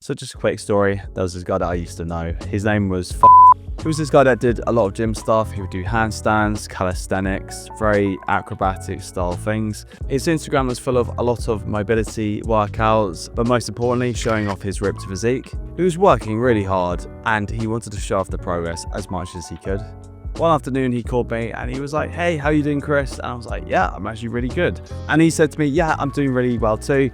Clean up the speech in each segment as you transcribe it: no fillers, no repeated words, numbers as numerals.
So just a quick story. There was this guy that I used to know. His name was He was this guy that did a lot of gym stuff. He would do handstands, calisthenics, very acrobatic style things. His Instagram was full of a lot of mobility workouts, but most importantly, showing off his ripped physique. He was working really hard and he wanted to show off the progress as much as he could. One afternoon he called me and he was like, "Hey, how you doing, Chris?" And I was like, "Yeah, I'm actually really good." And he said to me, "Yeah, I'm doing really well too.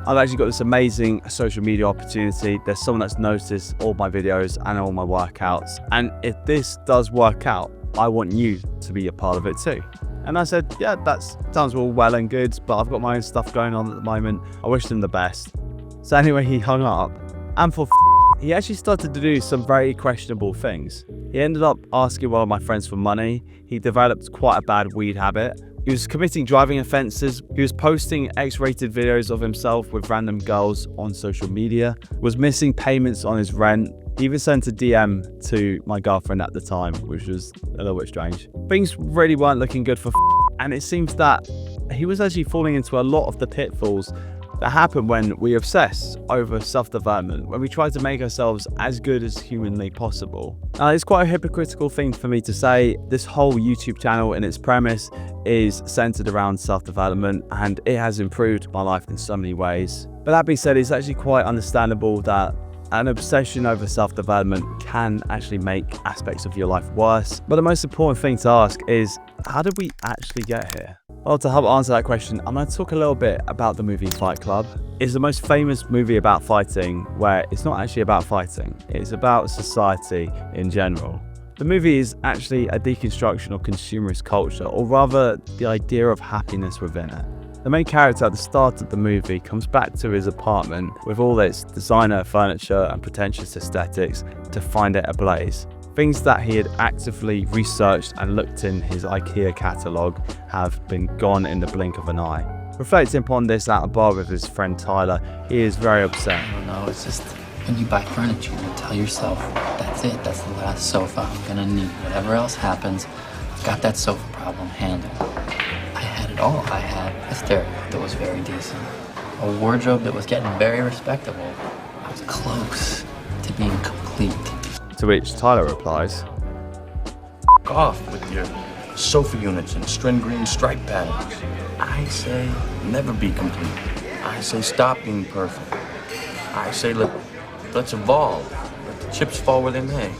I've actually got this amazing social media opportunity. There's someone that's noticed all my videos and all my workouts. And if this does work out, I want you to be a part of it too." And I said, "Yeah, that sounds all well and good, but I've got my own stuff going on at the moment. I wish him the best." So anyway, he hung up. And he actually started to do some very questionable things. He ended up asking one of my friends for money. He developed quite a bad weed habit. He was committing driving offences. He was posting X-rated videos of himself with random girls on social media. Was missing payments on his rent. He even sent a DM to my girlfriend at the time, which was a little bit strange. Things really weren't looking good for and it seems that he was actually falling into a lot of the pitfalls that happen when we obsess over self-development, when we try to make ourselves as good as humanly possible. Now, it's quite a hypocritical thing for me to say. This whole YouTube channel in its premise is centered around self-development and it has improved my life in so many ways. But that being said, it's actually quite understandable that an obsession over self-development can actually make aspects of your life worse. But the most important thing to ask is, how did we actually get here? Well, to help answer that question, I'm going to talk a little bit about the movie Fight Club. It's the most famous movie about fighting, where it's not actually about fighting, it's about society in general. The movie is actually a deconstruction of consumerist culture, or rather the idea of happiness within it. The main character at the start of the movie comes back to his apartment with all its designer furniture and pretentious aesthetics to find it ablaze. Things that he had actively researched and looked in his IKEA catalogue have been gone in the blink of an eye. Reflecting upon this at a bar with his friend Tyler, he is very upset. I don't know, it's just when you buy furniture, you tell yourself, that's it, that's the last sofa I'm gonna need. Whatever else happens, I've got that sofa problem handled. I had it all. I had a stereo that was very decent, a wardrobe that was getting very respectable. I was close to being complete. To which Tyler replies, "F*** off with your sofa units and string green stripe patterns. I say never be complete. I say stop being perfect. I say let's evolve. Let the chips fall where they may."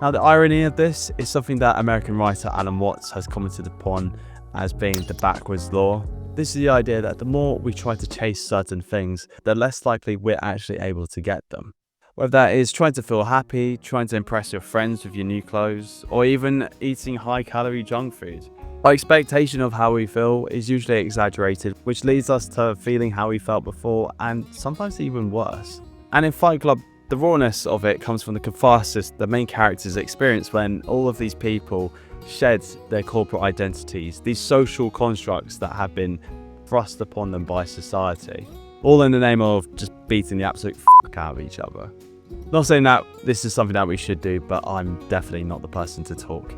Now, the irony of this is something that American writer Alan Watts has commented upon as being the backwards law. This is the idea that the more we try to chase certain things, the less likely we're actually able to get them. Whether that is trying to feel happy, trying to impress your friends with your new clothes, or even eating high-calorie junk food. Our expectation of how we feel is usually exaggerated, which leads us to feeling how we felt before, and sometimes even worse. And in Fight Club, the rawness of it comes from the catharsis the main characters experience when all of these people shed their corporate identities, these social constructs that have been thrust upon them by society, all in the name of just beating the absolute fuck out of each other. Not saying that this is something that we should do, but I'm definitely not the person to talk.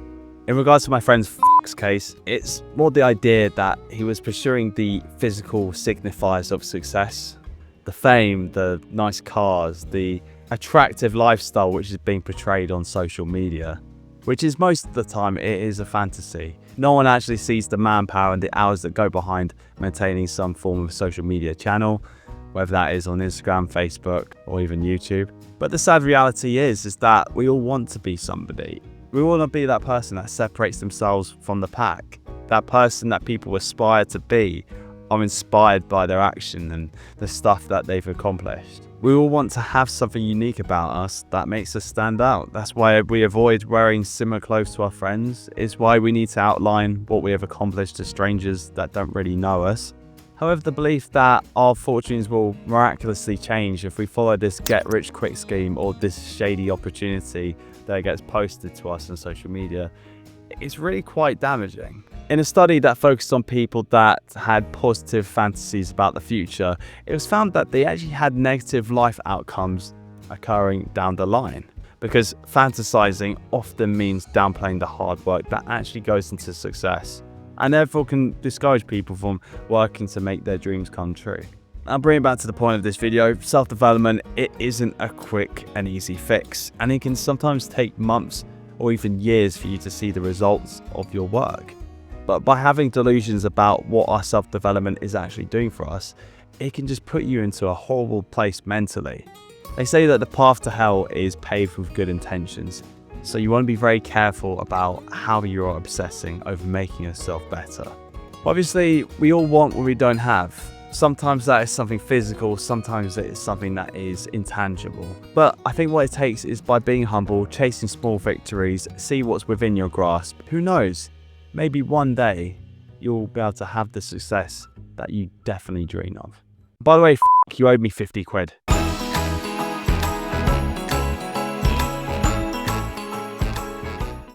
In regards to my friend's case, it's more the idea that he was pursuing the physical signifiers of success, the fame, the nice cars, the attractive lifestyle which is being portrayed on social media, which is most of the time it is a fantasy. No one actually sees the manpower and the hours that go behind maintaining some form of social media channel, whether that is on Instagram, Facebook, or even YouTube. But the sad reality is that we all want to be somebody. We want to be that person that separates themselves from the pack, that person that people aspire to be, are inspired by their action and the stuff that they've accomplished. We all want to have something unique about us that makes us stand out. That's why we avoid wearing similar clothes to our friends. It's why we need to outline what we have accomplished to strangers that don't really know us. However, the belief that our fortunes will miraculously change if we follow this get-rich-quick scheme or this shady opportunity that gets posted to us on social media is really quite damaging. In a study that focused on people that had positive fantasies about the future, it was found that they actually had negative life outcomes occurring down the line, because fantasizing often means downplaying the hard work that actually goes into success, and therefore can discourage people from working to make their dreams come true. Now bring it back to the point of this video, self-development, it isn't a quick and easy fix, and it can sometimes take months or even years for you to see the results of your work. But by having delusions about what our self-development is actually doing for us, it can just put you into a horrible place mentally. They say that the path to hell is paved with good intentions, so you want to be very careful about how you're obsessing over making yourself better. Obviously, we all want what we don't have. Sometimes that is something physical, sometimes it is something that is intangible. But I think what it takes is by being humble, chasing small victories, see what's within your grasp. Who knows? Maybe one day you'll be able to have the success that you definitely dream of. By the way, you owed me 50 quid.